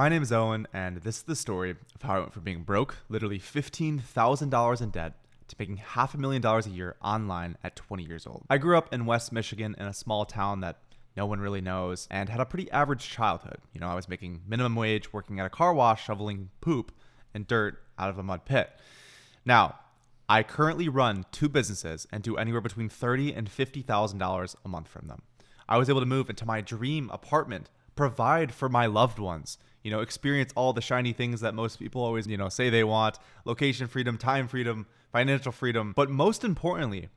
My name is Owen, and this is the story of how I went from being broke, literally $15,000 in debt, to making $500,000 a year online at 20 years old. I grew up in West Michigan in a small town that no one really knows and had a pretty average childhood. I was making minimum wage, working at a car wash, shoveling poop and dirt out of a mud pit. Now, I currently run two businesses and do anywhere between $30,000 and $50,000 a month from them. I was able to move into my dream apartment, provide for my loved ones, experience all the shiny things that most people always, say they want: location freedom, time freedom, financial freedom. But most importantly,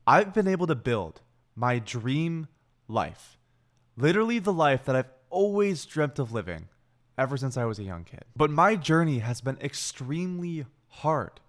I've been able to build my dream life. Literally the life that I've always dreamt of living ever since I was a young kid. But my journey has been extremely hard,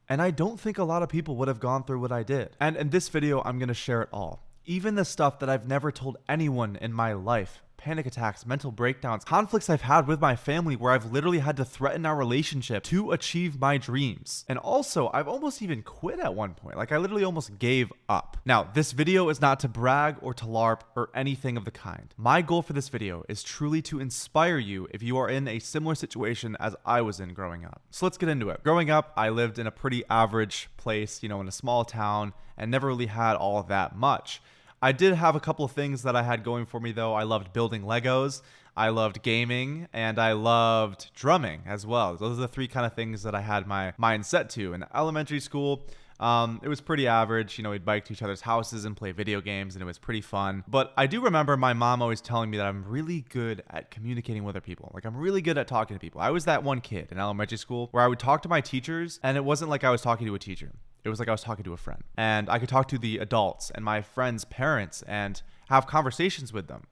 and I don't think a lot of people would have gone through what I did. And in this video, I'm going to share it all. Even the stuff that I've never told anyone in my life. Panic attacks, mental breakdowns, conflicts I've had with my family where I've literally had to threaten our relationship to achieve my dreams. And also, I've almost even quit at one point. I literally almost gave up. Now, this video is not to brag or to LARP or anything of the kind. My goal for this video is truly to inspire you if you are in a similar situation as I was in growing up. So let's get into it. Growing up, I lived in a pretty average place, in a small town, and never really had all of that much. I did have a couple of things that I had going for me, though. I loved building Legos, I loved gaming, and I loved drumming as well. Those are the three kind of things that I had my mind set to. In elementary school, it was pretty average. We'd bike to each other's houses and play video games, and it was pretty fun. But I do remember my mom always telling me that I'm really good at communicating with other people. I'm really good at talking to people. I was that one kid in elementary school where I would talk to my teachers, and it wasn't like I was talking to a teacher. It was like I was talking to a friend, and I could talk to the adults and my friends' parents and have conversations with them.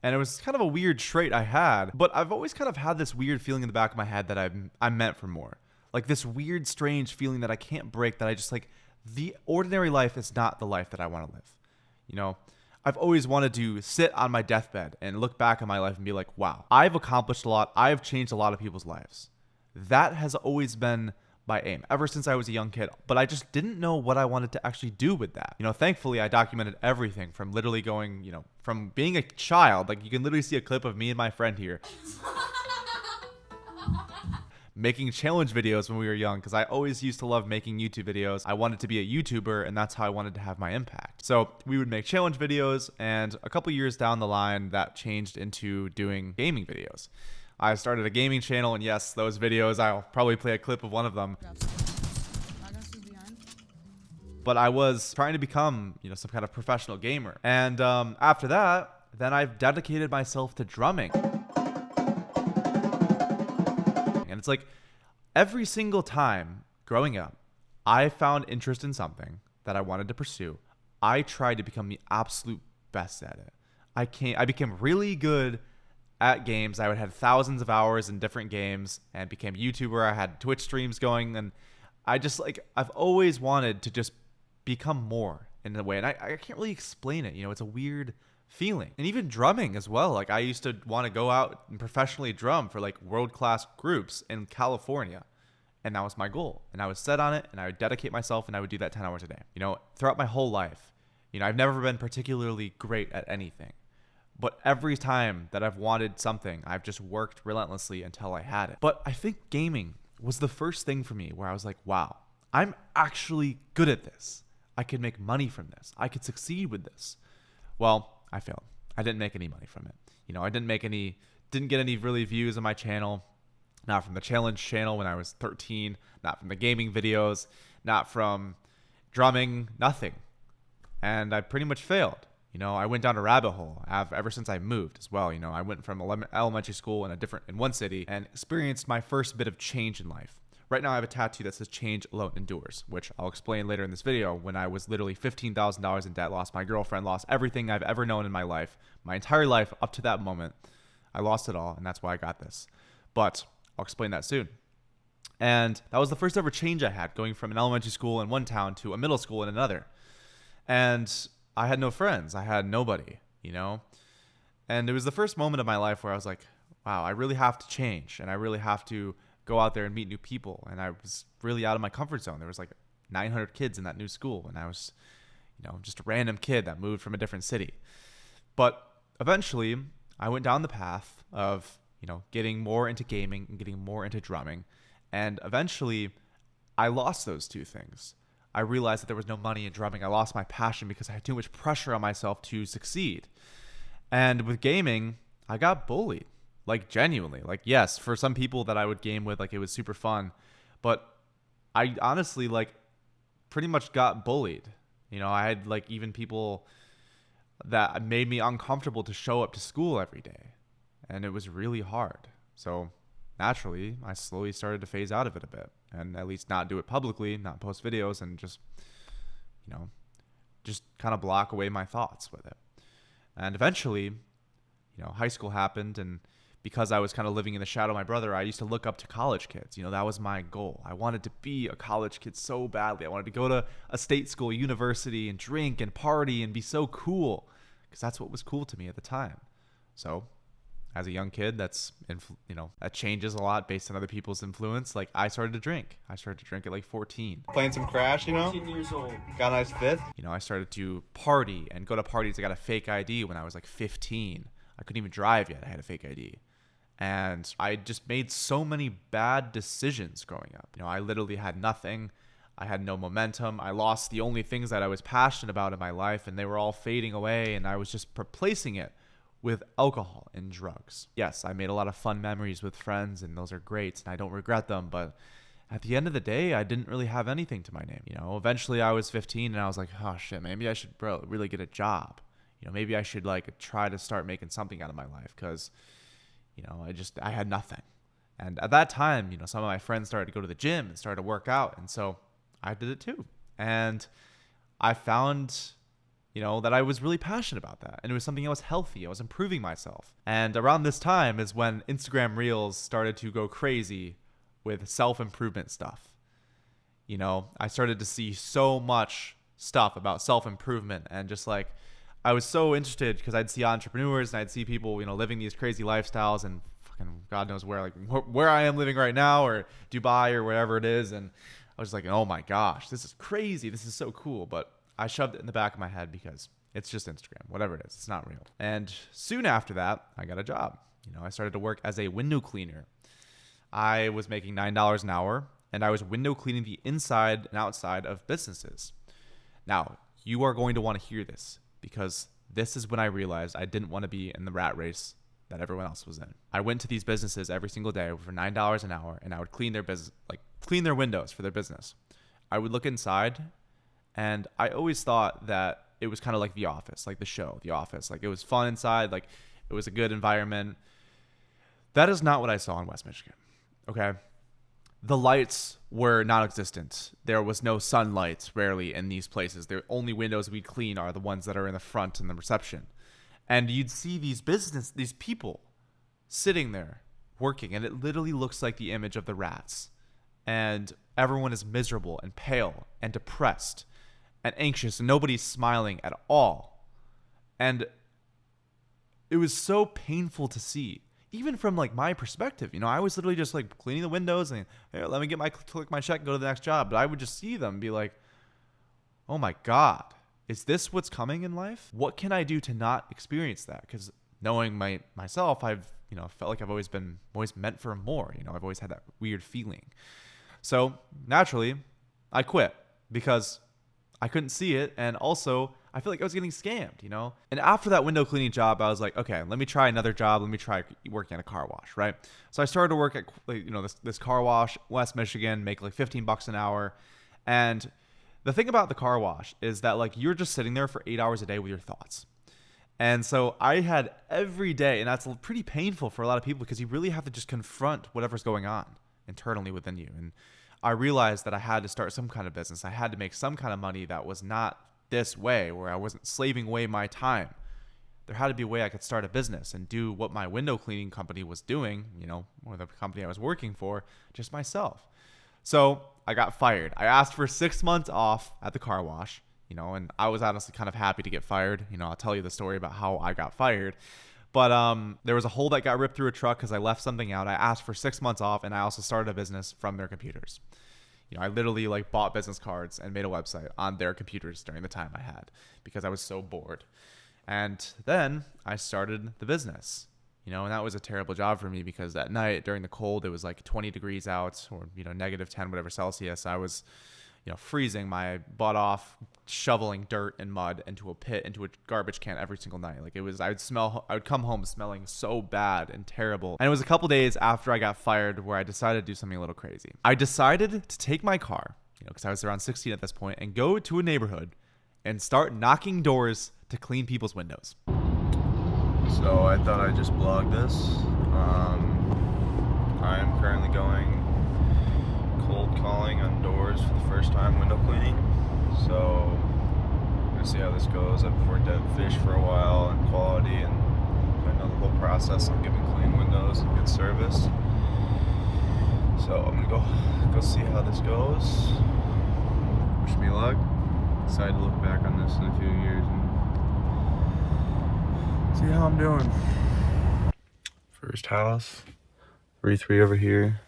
And it was kind of a weird trait I had, but I've always kind of had this weird feeling in the back of my head that I'm meant for more. This weird, strange feeling that I can't break, that I just the ordinary life is not the life that I want to live. I've always wanted to sit on my deathbed and look back on my life and be like, wow, I've accomplished a lot. I've changed a lot of people's lives. That has always been my aim ever since I was a young kid, but I just didn't know what I wanted to actually do with that. Thankfully I documented everything from literally going, from being a child. You can literally see a clip of me and my friend here making challenge videos when we were young, because I always used to love making YouTube videos. I wanted to be a YouTuber, and that's how I wanted to have my impact. So we would make challenge videos, and a couple years down the line that changed into doing gaming videos. I started a gaming channel, and yes, those videos, I'll probably play a clip of one of them. But I was trying to become, some kind of professional gamer. And after that, then I've dedicated myself to drumming. And it's every single time growing up, I found interest in something that I wanted to pursue. I tried to become the absolute best at it. I became really good at games. I would have thousands of hours in different games and became a YouTuber. I had Twitch streams going, and I just I've always wanted to just become more in a way. And I can't really explain it. It's a weird feeling. And even drumming as well. I used to want to go out and professionally drum for world-class groups in California. And that was my goal. And I was set on it, and I would dedicate myself, and I would do that 10 hours a day. Throughout my whole life, I've never been particularly great at anything. But every time that I've wanted something, I've just worked relentlessly until I had it. But I think gaming was the first thing for me where I was like, wow, I'm actually good at this. I could make money from this. I could succeed with this. Well, I failed. I didn't make any money from it. I didn't get any really views on my channel. Not from the challenge channel when I was 13, not from the gaming videos, not from drumming, nothing. And I pretty much failed. I went down a rabbit hole ever since I moved as well. I went from elementary school in one city and experienced my first bit of change in life. Right now I have a tattoo that says "Change Alone Endures," which I'll explain later in this video. When I was literally $15,000 in debt, lost my girlfriend, lost everything I've ever known in my life, my entire life up to that moment, I lost it all, and that's why I got this. But I'll explain that soon. And that was the first ever change I had, going from an elementary school in one town to a middle school in another. And I had no friends. I had nobody, And it was the first moment of my life where I was like, wow, I really have to change, and I really have to go out there and meet new people. And I was really out of my comfort zone. There was 900 kids in that new school, and I was, just a random kid that moved from a different city. But eventually, I went down the path of getting more into gaming and getting more into drumming. And eventually, I lost those two things. I realized that there was no money in drumming. I lost my passion because I had too much pressure on myself to succeed. And with gaming, I got bullied. Like, genuinely. Like, yes, for some people that I would game with, like, it was super fun. But I honestly, like, pretty much got bullied. I had, like, even people that made me uncomfortable to show up to school every day. And it was really hard. So, naturally, I slowly started to phase out of it a bit. And at least not do it publicly, not post videos, and just kind of block away my thoughts with it. And eventually, high school happened, and because I was kind of living in the shadow of my brother, I used to look up to college kids. That was my goal. I wanted to be a college kid so badly. I wanted to go to a state school, university, and drink and party and be so cool, because that's what was cool to me at the time. So, as a young kid, that changes a lot based on other people's influence. Like, I started to drink. I started to drink at like 14. Playing some Crash, 14 years old. Got a nice fifth. I started to party and go to parties. I got a fake ID when I was like 15. I couldn't even drive yet. I had a fake ID. And I just made so many bad decisions growing up. I literally had nothing. I had no momentum. I lost the only things that I was passionate about in my life, and they were all fading away, and I was just replacing it with alcohol and drugs. Yes, I made a lot of fun memories with friends, and those are great, and I don't regret them, but at the end of the day, I didn't really have anything to my name. Eventually I was 15, and I was like, oh shit, maybe I should really get a job. Maybe I should like try to start making something out of my life, because I had nothing. And at that time, some of my friends started to go to the gym and started to work out, and so I did it too. And I found that I was really passionate about that. And it was something that was healthy. I was improving myself. And around this time is when Instagram Reels started to go crazy with self-improvement stuff. I started to see so much stuff about self-improvement, and just like, I was so interested because I'd see entrepreneurs and I'd see people, living these crazy lifestyles, and fucking God knows where, like where I am living right now, or Dubai or wherever it is. And I was like, oh my gosh, this is crazy. This is so cool. But I shoved it in the back of my head because it's just Instagram, whatever it is. It's not real. And soon after that, I got a job. I started to work as a window cleaner. I was making $9 an hour, and I was window cleaning the inside and outside of businesses. Now, you are going to want to hear this, because this is when I realized I didn't want to be in the rat race that everyone else was in. I went to these businesses every single day for $9 an hour, and I would clean their business, like clean their windows for their business. I would look inside, and I always thought that it was kind of like The Office, like the show, The Office. Like, it was fun inside, like it was a good environment. That is not what I saw in West Michigan, okay? The lights were non-existent. There was no sunlight, rarely, in these places. The only windows we clean are the ones that are in the front and the reception. And you'd see these people sitting there working, and it literally looks like the image of the rats. And everyone is miserable and pale and depressed and anxious, and nobody's smiling at all. And it was so painful to see, even from like my perspective. I was literally just like cleaning the windows and, hey, let me collect my check and go to the next job. But I would just see them and be like, oh my God, is this what's coming in life? What can I do to not experience that? Because knowing myself, I've felt like I've always meant for more. I've always had that weird feeling. So naturally, I quit because I couldn't see it, and also I feel like I was getting scammed. And after that window cleaning job, I was like, okay, let me try another job. Let me try working at a car wash, right? So I started to work at this car wash, West Michigan, make like $15 an hour. And the thing about the car wash is that like you're just sitting there for 8 hours a day with your thoughts. And so I had every day, and that's pretty painful for a lot of people, because you really have to just confront whatever's going on internally within you. And I realized that I had to start some kind of business. I had to make some kind of money that was not this way, where I wasn't slaving away my time. There had to be a way I could start a business and do what my window cleaning company was doing, or the company I was working for, just myself. So I got fired. I asked for 6 months off at the car wash, and I was honestly kind of happy to get fired. I'll tell you the story about how I got fired. But there was a hole that got ripped through a truck because I left something out. I asked for 6 months off, and I also started a business from their computers. I literally like bought business cards and made a website on their computers during the time I had, because I was so bored. And then I started the business. And that was a terrible job for me because that night during the cold, it was like 20 degrees out, or, negative 10, whatever Celsius. I was, freezing my butt off, shoveling dirt and mud into a pit, into a garbage can every single night. Like, I would come home smelling so bad and terrible. And it was a couple days after I got fired where I decided to do something a little crazy. I decided to take my car, because I was around 16 at this point, and go to a neighborhood and start knocking doors to clean people's windows. So I thought I'd just blog this. I'm currently going cold calling on doors for the first time, window cleaning. So I'm gonna see how this goes. I've worked at Fish for a while and quality, and I know the whole process of giving clean windows and good service. So I'm gonna go see how this goes. Wish me luck. Excited to look back on this in a few years and see how I'm doing. First house, 3 over here.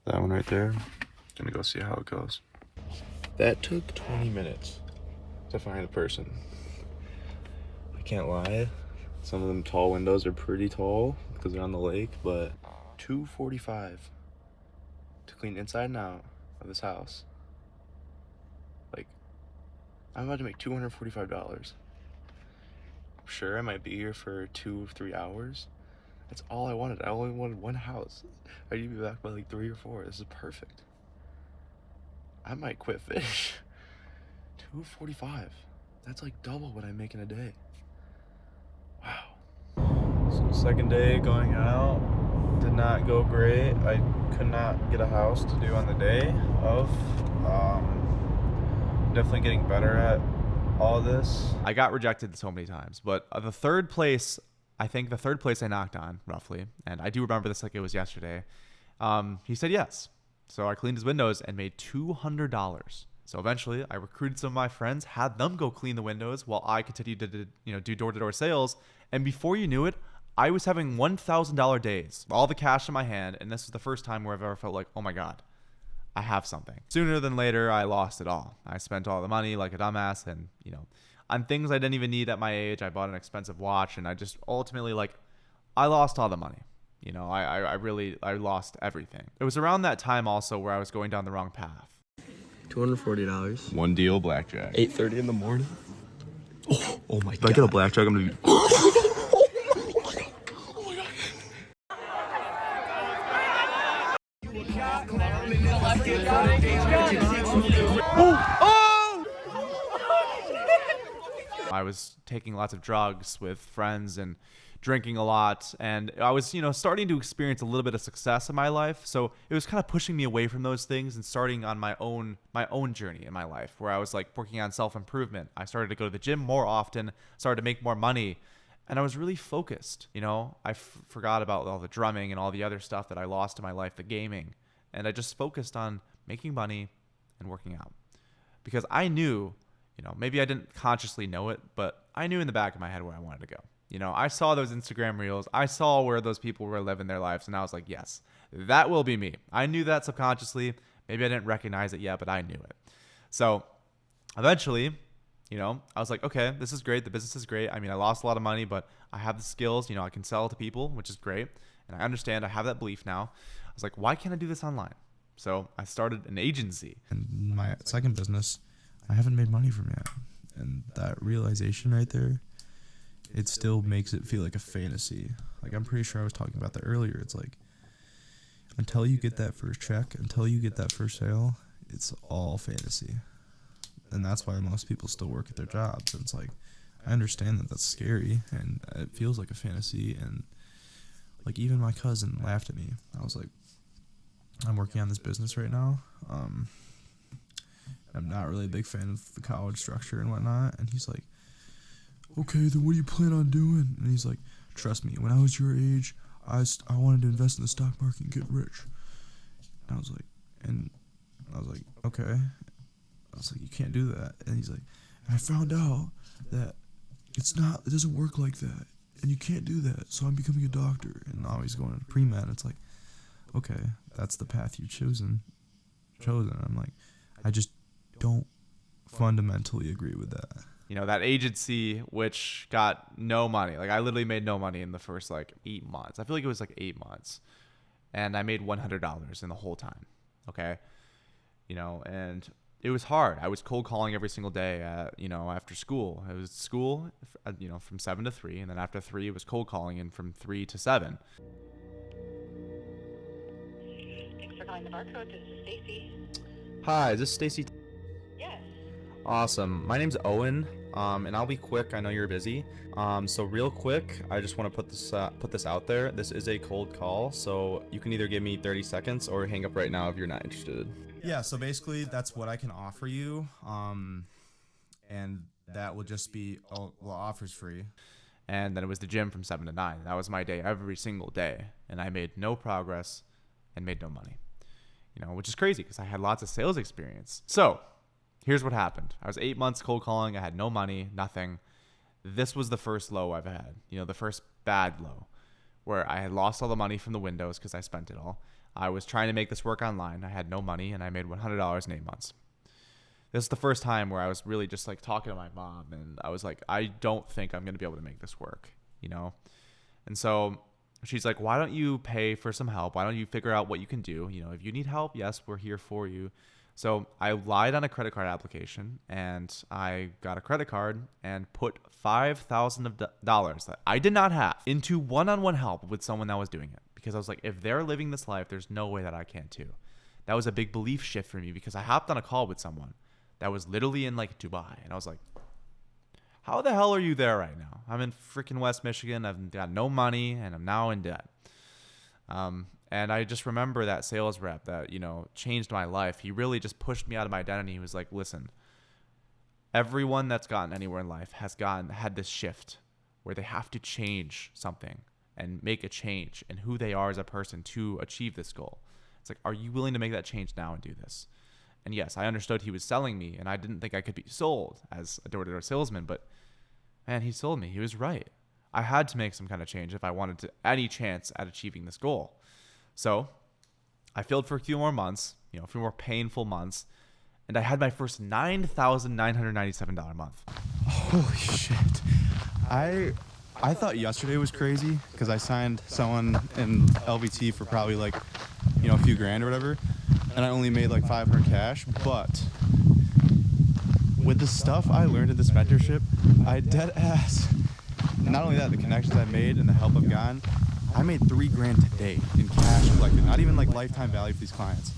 That one right there. Gonna go see how it goes. That took 20 minutes to find a person. I can't lie. Some of them tall windows are pretty tall because they're on the lake, but $245 to clean inside and out of this house. Like, I'm about to make $245. Sure, I might be here for 2 or 3 hours. That's all I wanted. I only wanted one house. I need to be back by like 3 or 4. This is perfect. I might quit Fish. $245. That's like double what I make in a day. Wow. So second day going out did not go great. I could not get a house to do on the day of. Definitely getting better at all this. I got rejected so many times, but the third place I knocked on, roughly, and I do remember this like it was yesterday, he said yes. So I cleaned his windows and made $200. So eventually I recruited some of my friends, had them go clean the windows while I continued to do door-to-door sales. And before you knew it, I was having $1,000 days, all the cash in my hand. And this was the first time where I've ever felt like, oh my God, I have something. Sooner than later, I lost it all. I spent all the money like a dumbass, and on things I didn't even need at my age. I bought an expensive watch, and I just ultimately I lost all the money. I lost everything. It was around that time also where I was going down the wrong path. $240. One deal blackjack. 8:30 in the morning. Oh my God. If I get a blackjack, I'm gonna be. I was taking lots of drugs with friends and drinking a lot, and I was starting to experience a little bit of success in my life. So it was kind of pushing me away from those things and starting on my own journey in my life, where I was working on self-improvement. I started to go to the gym more often, started to make more money, and I was really focused. I forgot about all the drumming and all the other stuff that I lost in my life, the gaming, and I just focused on making money and working out, because I knew, maybe I didn't consciously know it, but I knew in the back of my head where I wanted to go. I saw those Instagram reels. I saw where those people were living their lives, and I was like, yes, that will be me. I knew that subconsciously. Maybe I didn't recognize it yet, but I knew it. So eventually, I was like, okay, this is great. The business is great. I mean, I lost a lot of money, but I have the skills. I can sell to people, which is great. And I understand. I have that belief now. I was like, why can't I do this online? So I started an agency. And my second business, I haven't made money from yet. And that realization right there, it still makes it feel like a fantasy. I'm pretty sure I was talking about that earlier. It's until you get that first check, until you get that first sale, it's all fantasy. And that's why most people still work at their jobs. And it's I understand that that's scary, and it feels like a fantasy. And even my cousin laughed at me. I was like, I'm working on this business right now. I'm not really a big fan of the college structure and whatnot. And he's like, okay, then what do you plan on doing? And he's like, trust me, when I was your age, I wanted to invest in the stock market and get rich. And I was like, okay. I was like, you can't do that. And he's like, I found out that it doesn't work like that. And you can't do that. So I'm becoming a doctor. And now he's going to pre-med. It's like, okay, that's the path you've chosen. I'm like, I just don't fundamentally agree with that. You know, that agency, which got no money. Like, I literally made no money in the first, like, 8 months. I feel like it was, like, 8 months. And I made $100 in the whole time. Okay? You know, and it was hard. I was cold calling every single day, after school. It was school, from 7 to 3. And then after 3, it was cold calling, and from 3 to 7. Thanks for calling the barcode. This is Stacy. Hi, is this Stacy? Yes. Awesome. My name's Owen, and I'll be quick. I know you're busy. So real quick, I just want to put this out there. This is a cold call, so you can either give me 30 seconds or hang up right now if you're not interested. Yeah, so basically that's what I can offer you. And that will just be, offers free. And then it was the gym from 7 to 9. That was my day every single day, and I made no progress and made no money. You know, which is crazy because I had lots of sales experience. So here's what happened. I was 8 months cold calling. I had no money, nothing. This was the first low I've had, the first bad low, where I had lost all the money from the windows because I spent it all. I was trying to make this work online. I had no money, and I made $100 in 8 months. This is the first time where I was really just like talking to my mom, and I was like, I don't think I'm going to be able to make this work, And so she's like, why don't you pay for some help? Why don't you figure out what you can do? If you need help, yes, we're here for you. So I lied on a credit card application, and I got a credit card and put $5,000 that I did not have into one-on-one help with someone that was doing it. Because I was like, if they're living this life, there's no way that I can too. That was a big belief shift for me because I hopped on a call with someone that was literally in like Dubai. And I was like, how the hell are you there right now? I'm in freaking West Michigan. I've got no money and I'm now in debt. And I just remember that sales rep that, changed my life. He really just pushed me out of my identity. He was like, listen, everyone that's gotten anywhere in life had this shift where they have to change something and make a change in who they are as a person to achieve this goal. It's like, are you willing to make that change now and do this? And yes, I understood he was selling me, and I didn't think I could be sold as a door-to-door salesman, but man, he sold me. He was right. I had to make some kind of change if I wanted to any chance at achieving this goal. So I failed for a few more months, a few more painful months, and I had my first $9,997 month. Holy shit. I thought yesterday was crazy because I signed someone in LVT for probably like, a few grand or whatever, and I only made like 500 cash. But with the stuff I learned in this mentorship, I dead ass. Not only that, the connections I made and the help I've gotten, I made $3 grand today in cash collected, not even like lifetime value for these clients.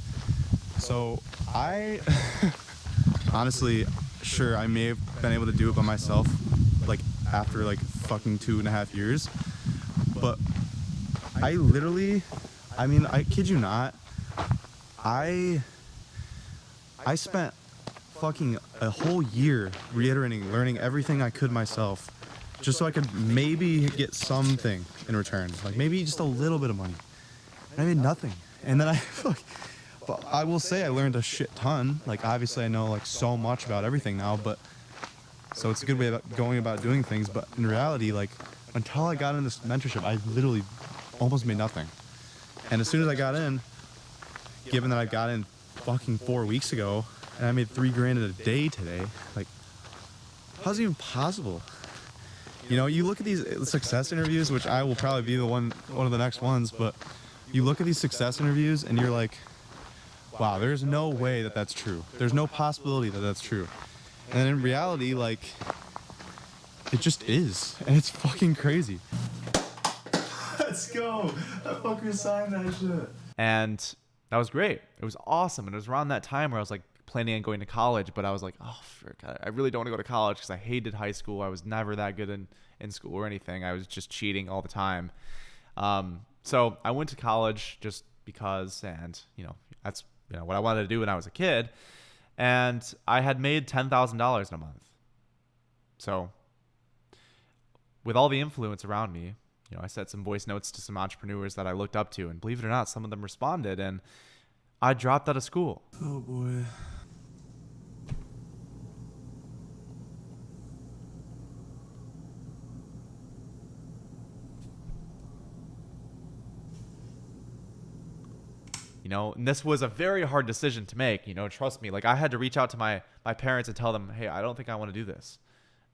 So I honestly, sure, I may have been able to do it by myself, like after like fucking 2.5 years, but I kid you not, I spent fucking a whole year learning everything I could myself, just so I could maybe get something in return, like maybe just a little bit of money. I made nothing, and then but I will say I learned a shit ton. Like obviously I know like so much about everything now, but so it's a good way of going about doing things. But in reality, like until I got in this mentorship, I literally almost made nothing. And as soon as I got in, given that I got in fucking 4 weeks ago, and I made $3 grand in a day today, like how's it even possible? You look at these success interviews, which I will probably be one of the next ones, but you look at these success interviews and you're like, wow, there's no way that that's true. There's no possibility that that's true. And in reality, like, it just is. And it's fucking crazy. Let's go. That fucker signed that shit. And that was great. It was awesome. And it was around that time where I was like planning on going to college, but I was like, oh, frick, I really don't want to go to college because I hated high school. I was never that good in school or anything. I was just cheating all the time. So I went to college just because, and, that's what I wanted to do when I was a kid. And I had made $10,000 in a month. So with all the influence around me, I sent some voice notes to some entrepreneurs that I looked up to, and believe it or not, some of them responded, and I dropped out of school. Oh boy. And this was a very hard decision to make, trust me. Like I had to reach out to my parents and tell them, hey, I don't think I want to do this.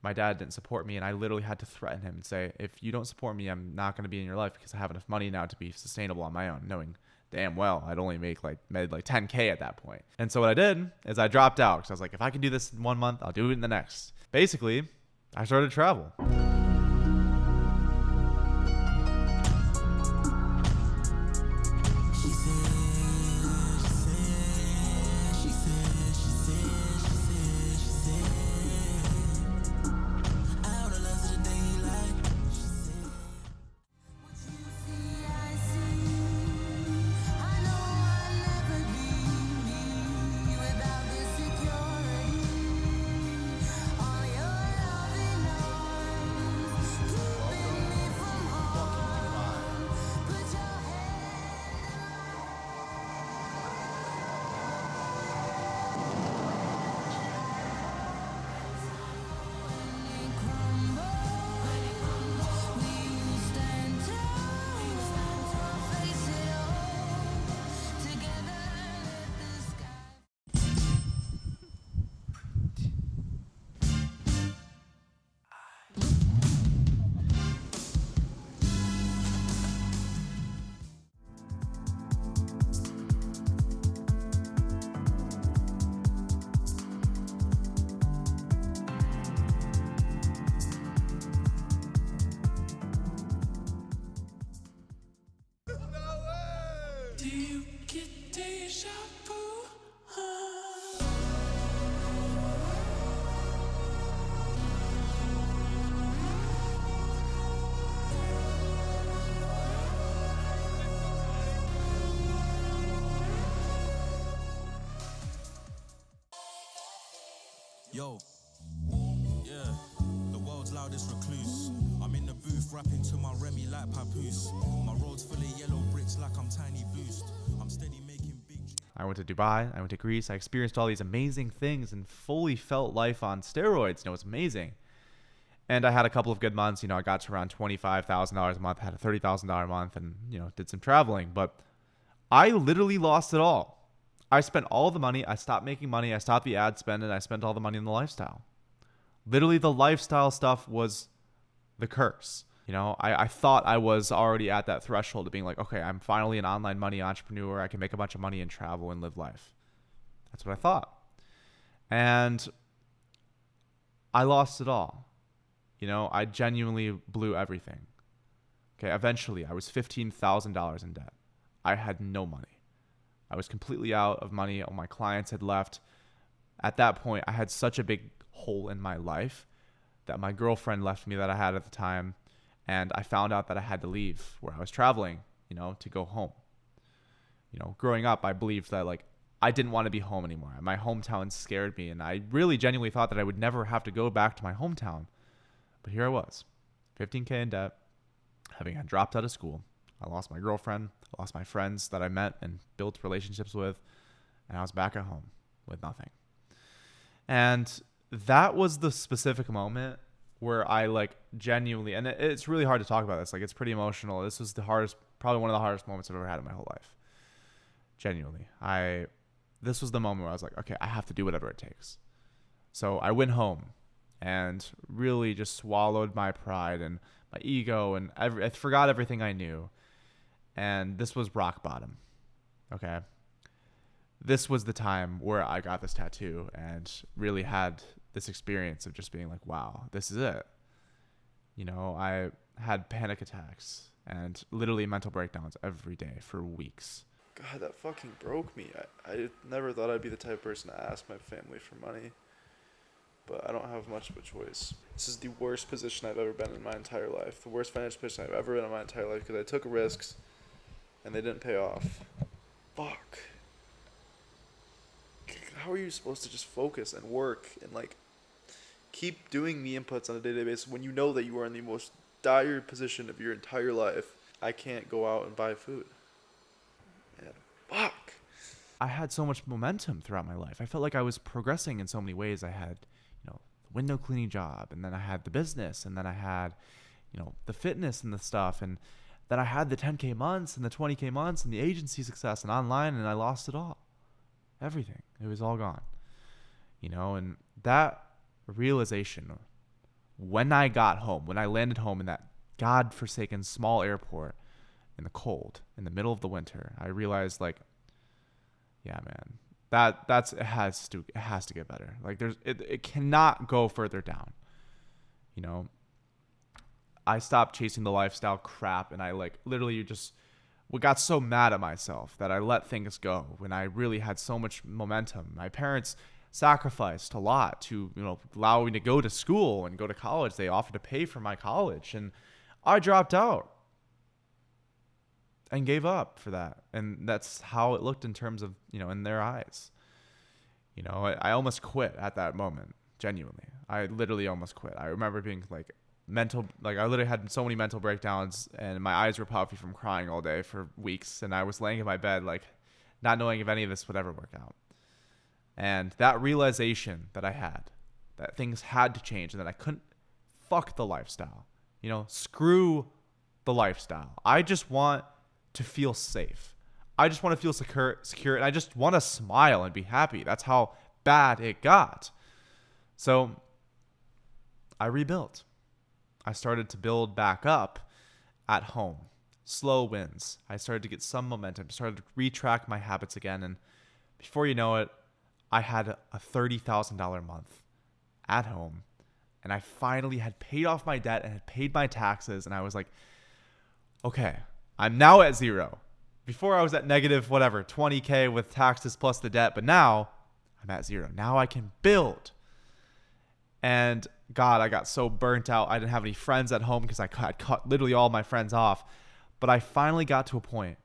my dad didn't support me, and I literally had to threaten him and say, if you don't support me, I'm not going to be in your life because I have enough money now to be sustainable on my own, knowing damn well I'd only made like 10K at that point. And so what I did is I dropped out because I was like, if I can do this in 1 month, I'll do it in the next. Basically, I started to travel. Yo, yeah, the world's loudest recluse. I'm in the booth rapping to my Remy like Papoose. My road's full of yellow bricks like I'm Tiny Boost. I'm steady making big. I went to Dubai, I went to Greece, I experienced all these amazing things and fully felt life on steroids. It was amazing. And I had a couple of good months. I got to around $25,000 a month, had a $30,000 a month, and, did some traveling. But I literally lost it all. I spent all the money. I stopped making money. I stopped the ad spend, and I spent all the money on the lifestyle. Literally, the lifestyle stuff was the curse. I thought I was already at that threshold of being like, okay, I'm finally an online money entrepreneur. I can make a bunch of money and travel and live life. That's what I thought. And I lost it all. I genuinely blew everything. Okay, eventually, I was $15,000 in debt. I had no money. I was completely out of money. All my clients had left. At that point, I had such a big hole in my life that my girlfriend left me that I had at the time. And I found out that I had to leave where I was traveling, to go home. Growing up, I believed that I didn't want to be home anymore. My hometown scared me. And I really genuinely thought that I would never have to go back to my hometown. But here I was, 15K in debt, having had dropped out of school. I lost my girlfriend, I lost my friends that I met and built relationships with, and I was back at home with nothing. And that was the specific moment where I genuinely, and it's really hard to talk about this. It's pretty emotional. This was probably one of the hardest moments I've ever had in my whole life. Genuinely. This was the moment where I was like, okay, I have to do whatever it takes. So I went home and really just swallowed my pride and my ego, and I forgot everything I knew. And this was rock bottom. Okay. This was the time where I got this tattoo and really had this experience of just being like, wow, this is it. I had panic attacks and literally mental breakdowns every day for weeks. God, that fucking broke me. I never thought I'd be the type of person to ask my family for money. But I don't have much of a choice. This is the worst position I've ever been in my entire life. The worst financial position I've ever been in my entire life because I took risks and they didn't pay off. Fuck. How are you supposed to just focus and work and keep doing the inputs on a day-to-day basis when you know that you are in the most dire position of your entire life? I can't go out and buy food. Man, fuck. I had so much momentum throughout my life. I felt like I was progressing in so many ways. I had the window cleaning job, and then I had the business, and then I had the fitness and the stuff, and then I had the 10K months and the 20K months and the agency success and online, and I lost it all. Everything. It was all gone. And that realization when I got home, when I landed home in that godforsaken small airport in the cold, in the middle of the winter, I realized like, yeah, man, it has to get better. Like it cannot go further down. You know, I stopped chasing the lifestyle crap, and I like literally just got so mad at myself that I let things go when I really had so much momentum. My parents sacrificed a lot to, allow me to go to school and go to college. They offered to pay for my college, and I dropped out and gave up for that. And that's how it looked in terms of, in their eyes. I almost quit at that moment. Genuinely, I literally almost quit. I remember being like I literally had so many mental breakdowns, and my eyes were puffy from crying all day for weeks. And I was laying in my bed, like not knowing if any of this would ever work out. And that realization that I had, that things had to change and that I couldn't fuck the lifestyle, screw the lifestyle. I just want to feel safe. I just want to feel secure, and I just want to smile and be happy. That's how bad it got. So I rebuilt. I started to build back up at home. Slow wins. I started to get some momentum, started to retrack my habits again. And before you know it, I had a $30,000 month at home. And I finally had paid off my debt and had paid my taxes. And I was like, okay, I'm now at zero. Before I was at negative, whatever, 20K with taxes plus the debt. But now I'm at zero. Now I can build. And God, I got so burnt out. I didn't have any friends at home because I had cut literally all my friends off. But I finally got to a point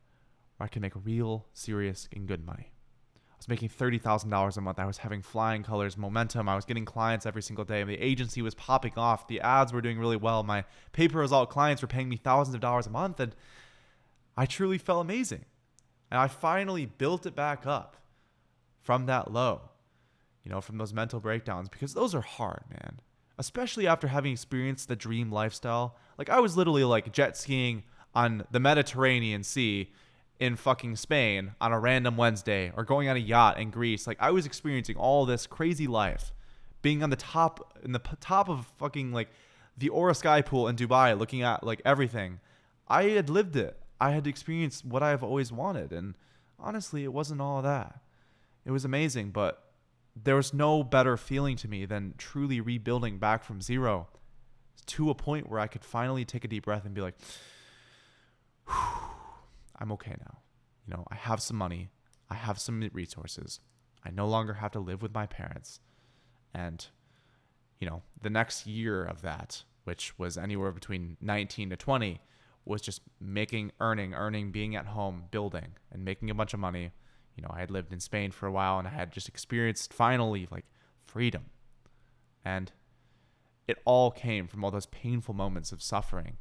where I could make real, serious, and good money. I was making $30,000 a month. I was having flying colors, momentum. I was getting clients every single day. The agency was popping off. The ads were doing really well. My pay-per-result clients were paying me thousands of dollars a month. And I truly felt amazing. And I finally built it back up from that low. From those mental breakdowns, because those are hard, man. Especially after having experienced the dream lifestyle. Like, I was literally like jet skiing on the Mediterranean Sea in fucking Spain on a random Wednesday, or going on a yacht in Greece. Like, I was experiencing all this crazy life, being on the top of fucking like the Aura Sky Pool in Dubai, looking at like everything. I had lived it. I had experienced what I've always wanted, and honestly, it wasn't all that. It was amazing, but there was no better feeling to me than truly rebuilding back from zero to a point where I could finally take a deep breath and be like, I'm okay now. I have some money. I have some resources. I no longer have to live with my parents. And, the next year of that, which was anywhere between 19 to 20, was just earning, being at home, building, and making a bunch of money. I had lived in Spain for a while, and I had just experienced finally like freedom. And it all came from all those painful moments of suffering.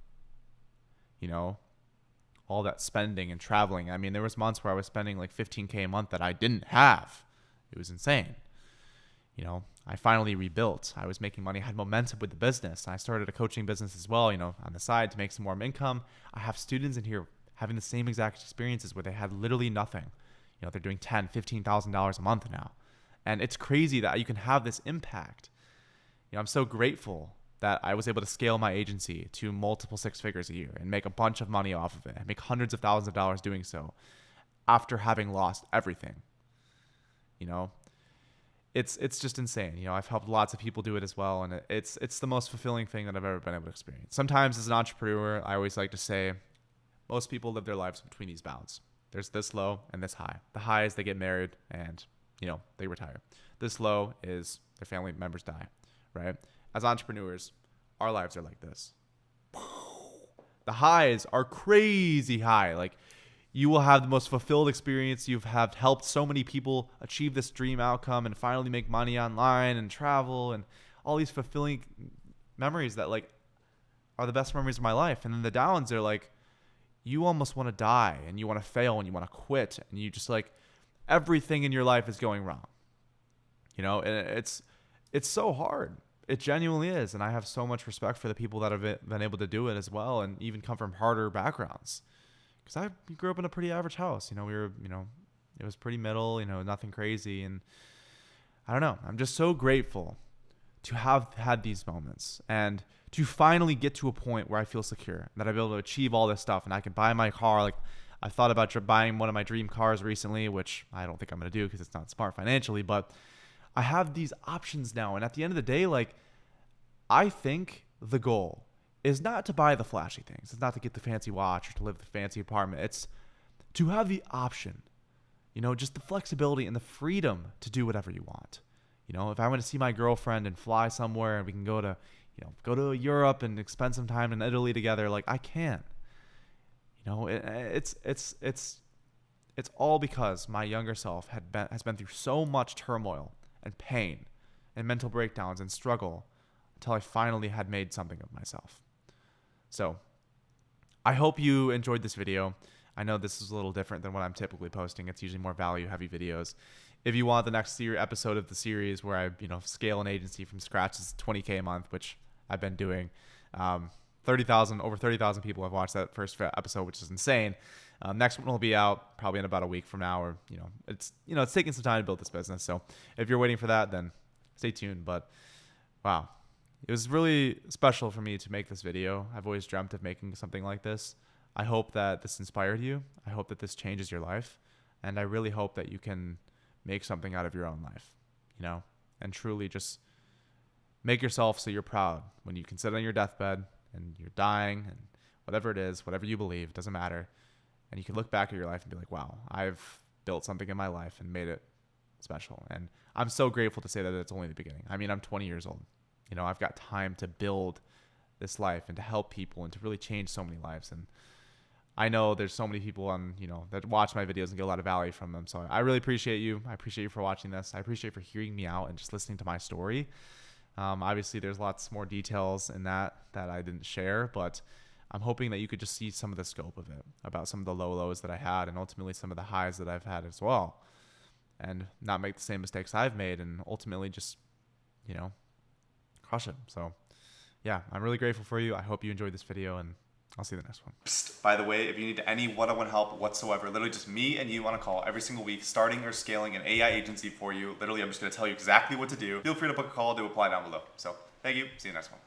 All that spending and traveling. I mean, there was months where I was spending like $15K a month that I didn't have. It was insane. I finally rebuilt. I was making money. I had momentum with the business. I started a coaching business as well, on the side to make some more income. I have students in here having the same exact experiences where they had literally nothing. They're doing $10,000, $15,000 a month now. And it's crazy that you can have this impact. I'm so grateful that I was able to scale my agency to multiple six figures a year and make a bunch of money off of it and make hundreds of thousands of dollars doing so after having lost everything. It's just insane. I've helped lots of people do it as well. And it's the most fulfilling thing that I've ever been able to experience. Sometimes as an entrepreneur, I always like to say most people live their lives between these bounds. There's this low and this high. The high is they get married and, they retire. This low is their family members die, right? As entrepreneurs, our lives are like this. The highs are crazy high. Like, you will have the most fulfilled experience. You've helped so many people achieve this dream outcome and finally make money online and travel and all these fulfilling memories that like are the best memories of my life. And then the downs are like, you almost want to die and you want to fail and you want to quit and you just like everything in your life is going wrong. And it's so hard. It genuinely is. And I have so much respect for the people that have been able to do it as well and even come from harder backgrounds. Because I grew up in a pretty average house. It was pretty middle, nothing crazy. And I don't know. I'm just so grateful to have had these moments and to finally get to a point where I feel secure, that I'll be able to achieve all this stuff and I can buy my car. Like, I thought about buying one of my dream cars recently, which I don't think I'm going to do because it's not smart financially, but I have these options now. And at the end of the day, like, I think the goal is not to buy the flashy things. It's not to get the fancy watch or to live the fancy apartment. It's to have the option, you know, just the flexibility and the freedom to do whatever you want. You know, if I want to see my girlfriend and fly somewhere and we can go to, you know, go to Europe and spend some time in Italy together, like, I can. You know, it's all because my younger self has been through so much turmoil and pain and mental breakdowns and struggle until I finally had made something of myself. So I hope you enjoyed this video. I know this is a little different than what I'm typically posting. It's usually more value heavy videos. If you want the next episode of the series where I, you know, scale an agency from scratch, is $20K a month, which I've been doing. Over 30,000 people have watched that first episode, which is insane. Next one will be out probably in about a week from now, or, it's taking some time to build this business. So if you're waiting for that, then stay tuned. But wow, it was really special for me to make this video. I've always dreamt of making something like this. I hope that this inspired you. I hope that this changes your life. And I really hope that you can make something out of your own life, and truly just make yourself so you're proud when you can sit on your deathbed and you're dying and whatever it is, whatever you believe, doesn't matter. And you can look back at your life and be like, wow, I've built something in my life and made it special. And I'm so grateful to say that it's only the beginning. I mean, I'm 20 years old. I've got time to build this life and to help people and to really change so many lives. And I know there's so many people that watch my videos and get a lot of value from them. So I really appreciate you. I appreciate you for watching this. I appreciate you for hearing me out and just listening to my story. Obviously, there's lots more details in that I didn't share, but I'm hoping that you could just see some of the scope of it, about some of the low lows that I had and ultimately some of the highs that I've had as well, and not make the same mistakes I've made and ultimately just, crush it. So yeah, I'm really grateful for you. I hope you enjoyed this video, and I'll see you in the next one. By the way, if you need any one-on-one help whatsoever, literally just me and you on a call every single week, starting or scaling an AI agency for you, literally I'm just going to tell you exactly what to do. Feel free to book a call to apply down below. So thank you. See you in the next one.